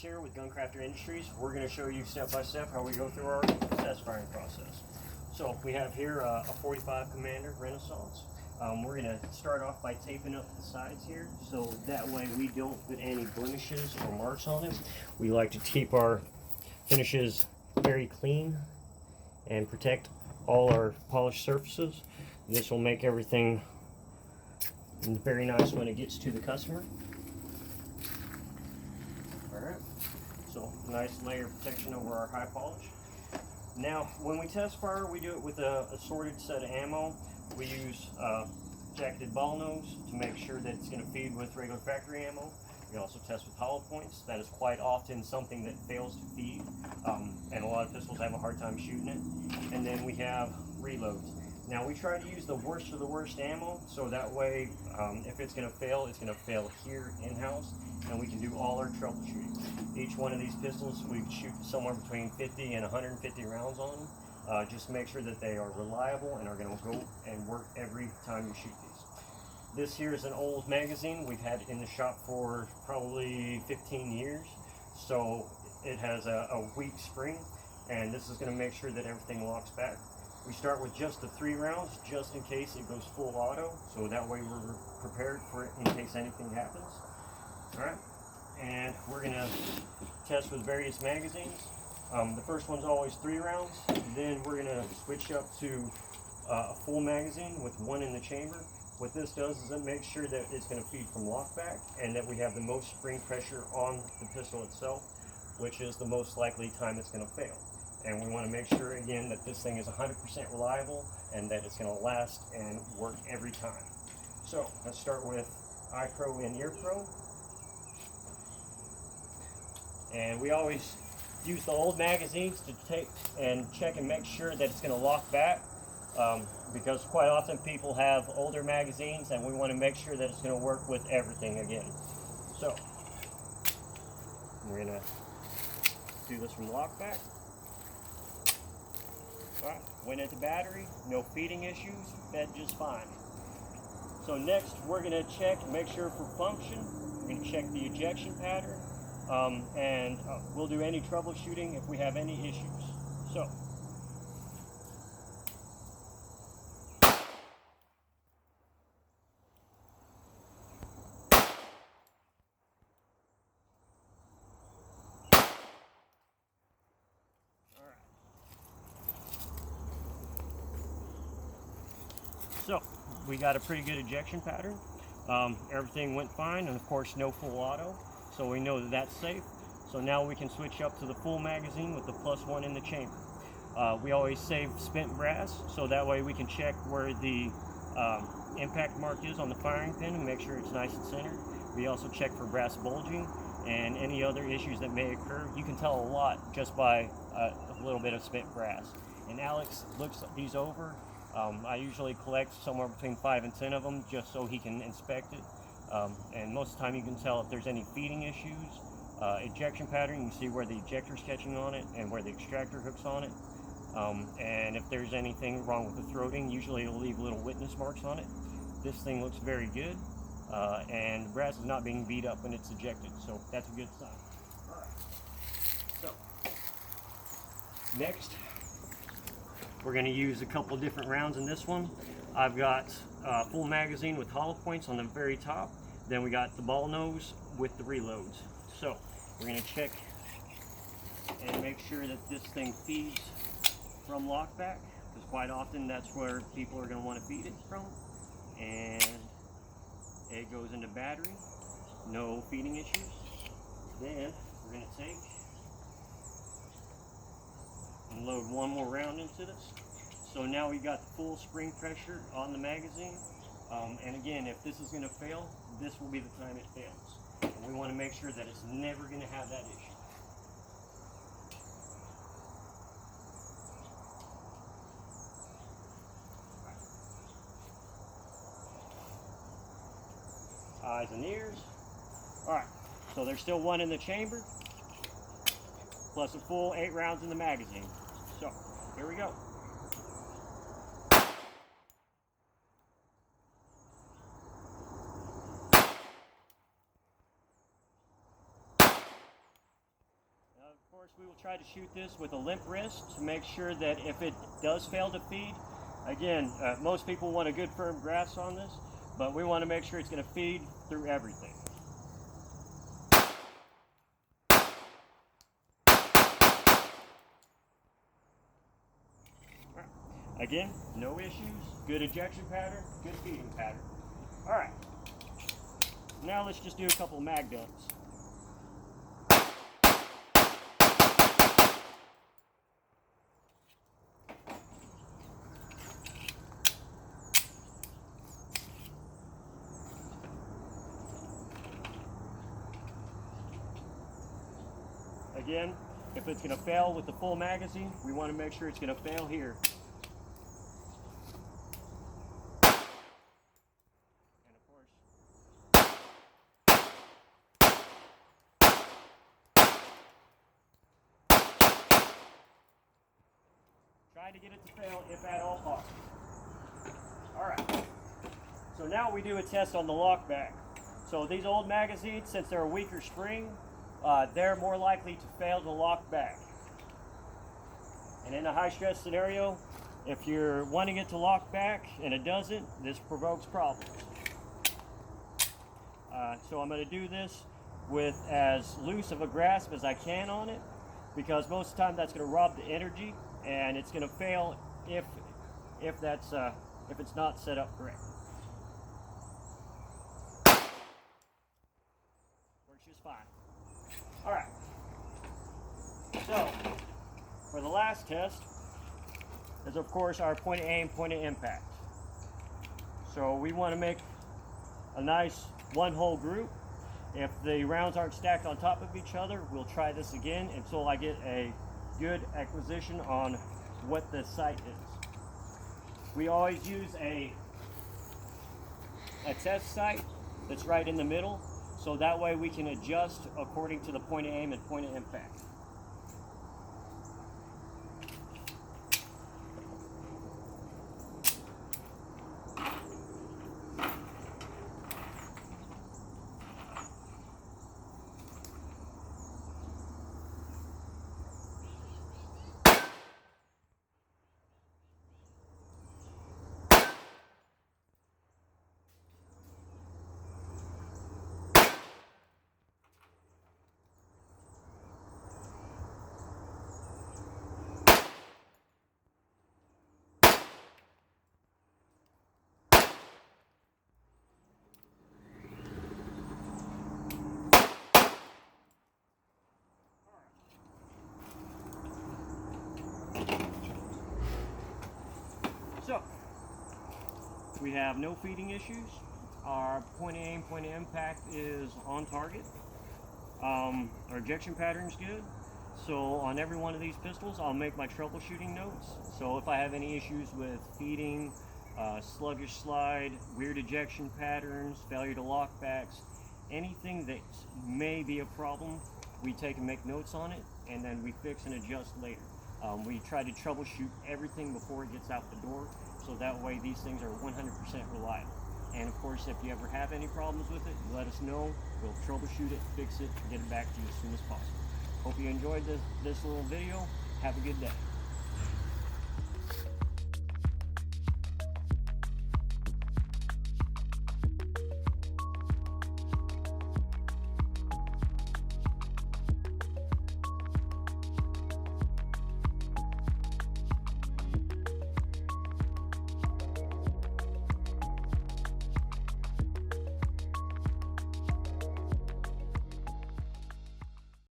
here with Guncrafter Industries. We're going to show you step by step how we go through our test firing process. So we have here a 45 Commander Renaissance. We're going to start off by taping up the sides here, so that way we don't put any blemishes or marks on it. We like to keep our finishes very clean and protect all our polished surfaces. This will make everything very nice when it gets to the customer. Alright, so nice layer of protection over our high polish. Now, when we test fire, we do it with a assorted set of ammo. We use jacketed ball nose to make sure that it's going to feed with regular factory ammo. We also test with hollow points. That is quite often something that fails to feed, and a lot of pistols have a hard time shooting it. And then we have reloads. Now, we try to use the worst of the worst ammo, so that way, if it's going to fail here in-house, and we can do all our troubleshooting. Each one of these pistols, we shoot somewhere between 50 and 150 rounds on them. Just make sure that they are reliable and are going to go and work every time you shoot these. This here is an old magazine. We've had it in the shop for probably 15 years, so it has a weak spring, and this is going to make sure that everything locks back. We start with just the 3 rounds, just in case it goes full auto, so that way we're prepared for it in case anything happens. Alright, and we're going to test with various magazines. The first one's always 3 rounds, then we're going to switch up to a full magazine with 1 in the chamber. What this does is it makes sure that it's going to feed from lockback and that we have the most spring pressure on the pistol itself, which is the most likely time it's going to fail. And we want to make sure, again, that this thing is 100% reliable and that it's going to last and work every time. So let's start with eye pro and ear pro. And we always use the old magazines to take and check and make sure that it's going to lock back, because quite often people have older magazines and we want to make sure that it's going to work with everything again. So we're going to do this from lockback. Alright, went into battery, no feeding issues, fed just fine. So next we're going to check and make sure for function. We're going to check the ejection pattern, and we'll do any troubleshooting if we have any issues. So So, we got a pretty good ejection pattern. Everything went fine, and of course no full auto, so we know that that's safe. So now we can switch up to the full magazine with the +1 in the chamber. We always save spent brass, so that way we can check where the impact mark is on the firing pin and make sure it's nice and centered. We also check for brass bulging and any other issues that may occur. You can tell a lot just by a little bit of spent brass. And Alex looks these over. I usually collect somewhere between 5 and 10 of them just so he can inspect it. And most of the time you can tell if there's any feeding issues. Ejection pattern, you can see where the ejector's catching on it and where the extractor hook's on it. And if there's anything wrong with the throating, usually it'll leave little witness marks on it. This thing looks very good, and the brass is not being beat up when it's ejected, so that's a good sign. Alright, so next we're going to use a couple different rounds in this one. I've got a full magazine with hollow points on the very top. Then we got the ball nose with the reloads. So we're going to check and make sure that this thing feeds from lockback, because quite often that's where people are going to want to feed it from. And it goes into battery, no feeding issues. Then we're going to take and load one more round into this. So now we've got the full spring pressure on the magazine. And again, if this is going to fail, this will be the time it fails. And we want to make sure that it's never going to have that issue. Eyes and ears. Alright, so there's still 1 in the chamber, plus a full 8 rounds in the magazine. So, here we go. course, we will try to shoot this with a limp wrist to make sure that if it does fail to feed, again, most people want a good firm grasp on this, but we want to make sure it's going to feed through everything. Again, no issues, good ejection pattern, good feeding pattern. All right, now let's just do a couple of mag dumps. Again, if it's going to fail with the full magazine, we want to make sure it's going to fail here. And of course, try to get it to fail if at all possible. Alright, so now we do a test on the lock back. So these old magazines, since they're a weaker spring, they're more likely to fail to lock back. And in a high stress scenario, if you're wanting it to lock back and it doesn't, this provokes problems. So I'm going to do this with as loose of a grasp as I can on it, because most of the time that's going to rob the energy, and it's going to fail if it's not set up correctly. Works just fine. All right. So for the last test is of course our point of aim, point of impact. So we want to make a nice one-hole group. If the rounds aren't stacked on top of each other, we'll try this again until I get a good acquisition on what the sight is. We always use a test sight that's right in the middle, so that way we can adjust according to the point of aim and point of impact. So, we have no feeding issues. Our point of aim, point of impact is on target. Our ejection pattern is good. So on every one of these pistols, I'll make my troubleshooting notes. So if I have any issues with feeding, sluggish slide, weird ejection patterns, failure to lock backs, anything that may be a problem, we take and make notes on it, and then we fix and adjust later. We try to troubleshoot everything before it gets out the door, so that way these things are 100% reliable. And of course, if you ever have any problems with it, let us know. We'll troubleshoot it, fix it, get it back to you as soon as possible. Hope you enjoyed this little video. Have a good day.